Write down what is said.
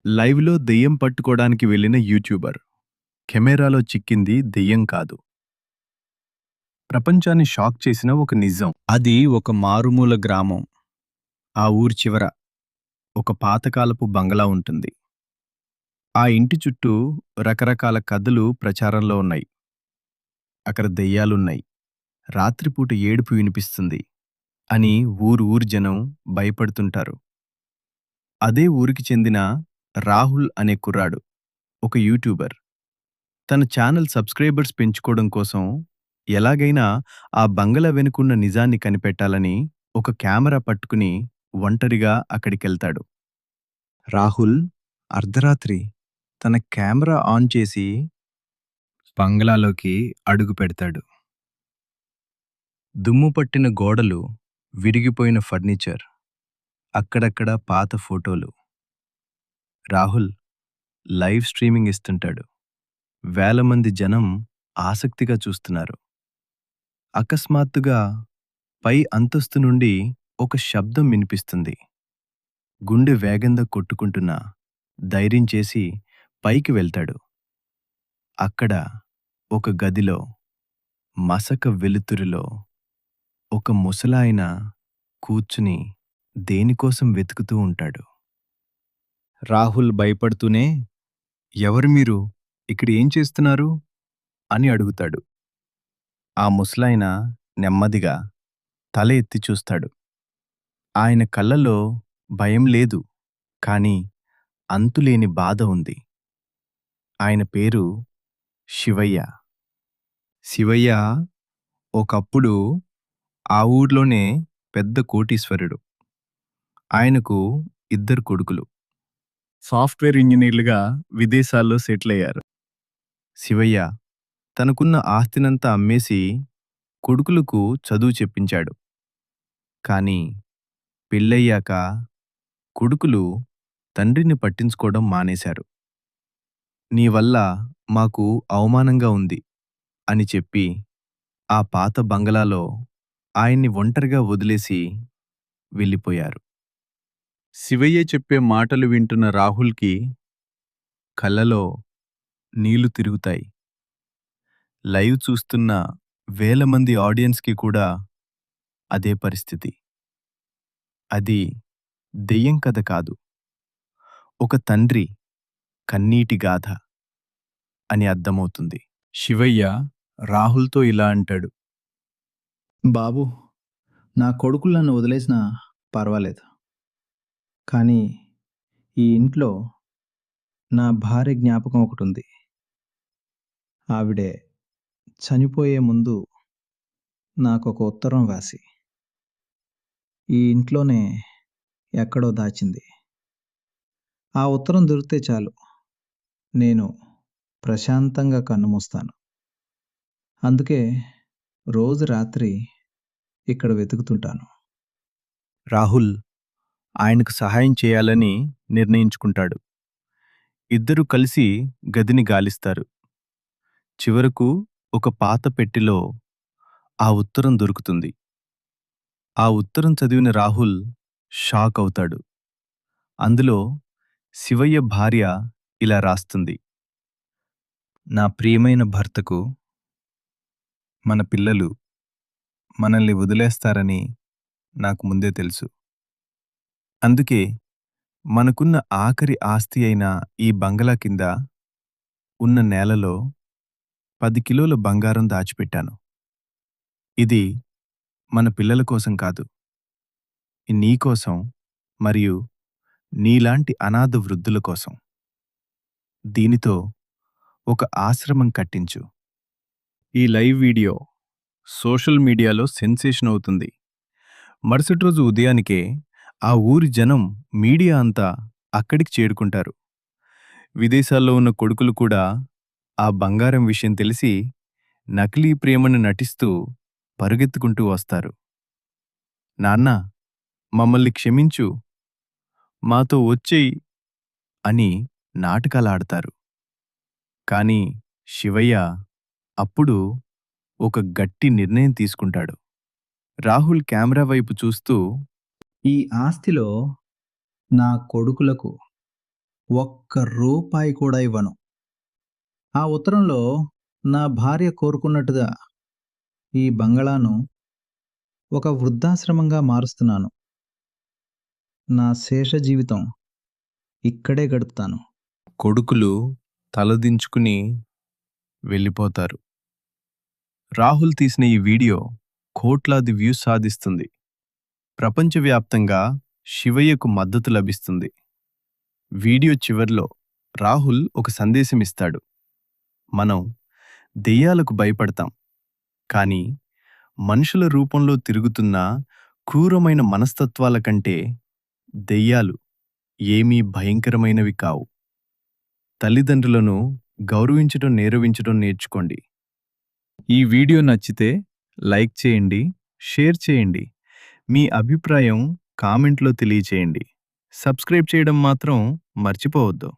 లైవ్‌లో దెయ్యం పట్టుకోడానికి వెళ్ళిన యూట్యూబర్. కెమెరాలో చిక్కింది దెయ్యం కాదు. ప్రపంచాన్ని షాక్ చేసిన ఒక నిజం. అది ఒక మారుమూల గ్రామం. ఆ ఊరి చివర ఒక పాతకాలపు బంగళా ఉంటుంది. ఆ ఇంటి చుట్టూ రకరకాల కథలు ప్రచారంలో ఉన్నాయి. అక్కడ దెయ్యాలున్నాయి. రాత్రిపూట ఏడుపు వినిపిస్తుంది అని ఊరు జనం భయపడుతుంటారు. అదే ఊరికి చెందిన రాహుల్ అనే కుర్రాడు, ఒక యూట్యూబర్. తన ఛానల్ సబ్స్క్రైబర్స్ పెంచుకోవడం కోసం ఎలాగైనా ఆ బంగళా వెనుకున్న నిజాన్ని కనిపెట్టాలని ఒక కెమెరా పట్టుకుని ఒంటరిగా అక్కడికెళ్తాడు. రాహుల్ అర్ధరాత్రి తన కెమెరా ఆన్ చేసి బంగ్లాలోకి అడుగు పెడతాడు. దుమ్ము పట్టిన గోడలు, విరిగిపోయిన ఫర్నిచర్, అక్కడక్కడ పాత ఫోటోలు. రాహుల్ లైవ్ స్ట్రీమింగ్ ఇస్తుంటాడు. వేల మంది జనం ఆసక్తిగా చూస్తున్నారు. అకస్మాత్తుగా పై అంతస్తు నుండి ఒక శబ్దం వినిపిస్తుంది. గుండె వేగంగా కొట్టుకుంటున్నా ధైర్యం చేసి పైకి వెళ్తాడు. అక్కడ ఒక గదిలో మసక వెలుతురులో ఒక ముసలాయన కూర్చుని దేనికోసం వెతుకుతూ ఉంటాడు. రాహుల్ భయపడుతూనే, "ఎవరు మీరు? ఇక్కడ ఏం చేస్తున్నారు?" అని అడుగుతాడు. ఆ ముసలాయన నెమ్మదిగా తల ఎత్తి చూస్తాడు. ఆయన కళ్ళలో భయం లేదు, కానీ అంతులేని బాధ ఉంది. ఆయన పేరు శివయ్య. శివయ్య ఒకప్పుడు ఆ ఊర్లోనే పెద్ద కోటీశ్వరుడు. ఆయనకు ఇద్దరు కొడుకులు. సాఫ్ట్‌వేర్ ఇంజినీర్లుగా విదేశాల్లో సెటిల్ అయ్యారు. శివయ్య తనకున్న ఆస్తినంతా అమ్మేసి కొడుకులకు చదువు చెప్పించాడు. కానీ పెళ్ళయ్యాక కొడుకులు తండ్రిని పట్టించుకోవడం మానేశారు. "నీ వల్ల మాకు అవమానంగా ఉంది" అని చెప్పి ఆ పాత బంగళాలో ఆయన్ని ఒంటరిగా వదిలేసి వెళ్ళిపోయారు. శివయ్య చెప్పే మాటలు వింటున్న రాహుల్‌కి కళ్ళలో నీళ్లు తిరుగుతాయి. లైవ్ చూస్తున్న వేల మంది ఆడియన్స్‌కి కూడా అదే పరిస్థితి. అది దెయ్యం కథ కాదు, ఒక తండ్రి కన్నీటి గాథ అని అర్థమవుతుంది. శివయ్య రాహుల్‌తో ఇలా అంటాడు. బాబు, నా కొడుకులు నన్ను వదిలేసినా పర్వాలేదు. కానీ ఈ ఇంట్లో నా భార్య జ్ఞాపకం ఒకటుంది. ఆవిడే చనిపోయే ముందు నాకొక ఉత్తరం రాసి, ఈ ఇంట్లోనే ఎక్కడో దాచింది. ఆ ఉత్తరం దొరికితే చాలు, నేను ప్రశాంతంగా కన్నుమూస్తాను. అందుకే రోజు రాత్రి ఇక్కడ వెతుకుతుంటాను. రాహుల్ ఆయనకు సహాయం చేయాలని నిర్ణయించుకుంటాడు. ఇద్దరూ కలిసి గదిని గాలిస్తారు. చివరకు ఒక పాత పెట్టెలో ఆ ఉత్తరం దొరుకుతుంది. ఆ ఉత్తరం చదివిన రాహుల్ షాక్ అవుతాడు. అందులో శివయ్య భార్య ఇలా రాస్తుంది. "నా ప్రియమైన భర్తకు మన పిల్లలు మనల్ని వదిలేస్తారని నాకు ముందే తెలుసు. అందుకే మనకున్న ఆఖరి ఆస్తి అయిన ఈ బంగళా కింద ఉన్న నేలలో 10 కిలోల బంగారం దాచిపెట్టాను. ఇది మన పిల్లల కోసం కాదు, నీ కోసం మరియు నీలాంటి అనాథ వృద్ధుల కోసం. దీనితో ఒక ఆశ్రమం కట్టించు." ఈ లైవ్ వీడియో సోషల్ మీడియాలో సెన్సేషన్ అవుతుంది. మరుసటి రోజు ఉదయానికే ఆ ఊరి జనం, మీడియా అంతా అక్కడికి చేరుకుంటారు. విదేశాల్లో ఉన్న కొడుకులు కూడా ఆ బంగారం విషయం తెలిసి నకిలీ ప్రేమను నటిస్తూ పరుగెత్తుకుంటూ వస్తారు. "నాన్నా, మమ్మల్ని క్షమించు, మాతో వచ్చెయ్" అని నాటకాలాడతారు. కానీ శివయ్య అప్పుడు ఒక గట్టి నిర్ణయం తీసుకుంటాడు. రాహుల్ కెమెరా వైపు చూస్తూ, ఈ ఆస్తిలో నా కొడుకులకు ఒక్క రూపాయి కూడా ఇవ్వను. ఆ ఉత్తరంలో నా భార్య కోరుకున్నట్టుగా ఈ బంగళాను ఒక వృద్ధాశ్రమంగా మారుస్తున్నాను. నా శేష జీవితం ఇక్కడే గడుపుతాను. కొడుకులు తలదించుకుని వెళ్ళిపోతారు. రాహుల్ తీసిన ఈ వీడియో కోట్లాది వ్యూస్ సాధిస్తుంది. ప్రపంచవ్యాప్తంగా శివయ్యకు మద్దతు లభిస్తుంది. వీడియో చివర్లో రాహుల్ ఒక సందేశం ఇస్తాడు. మనం దెయ్యాలకు భయపడతాం, కానీ మనుషుల రూపంలో తిరుగుతున్న క్రూరమైన మనస్తత్వాల కంటే దెయ్యాలు ఏమీ భయంకరమైనవి కావు. తల్లిదండ్రులను గౌరవించడం నేర్చుకోండి. ఈ వీడియో నచ్చితే లైక్ చేయండి, షేర్ చేయండి. మీ అభిప్రాయం కామెంట్లో తెలియచేయండి. సబ్స్క్రైబ్ చేయడం మాత్రం మర్చిపోవద్దు.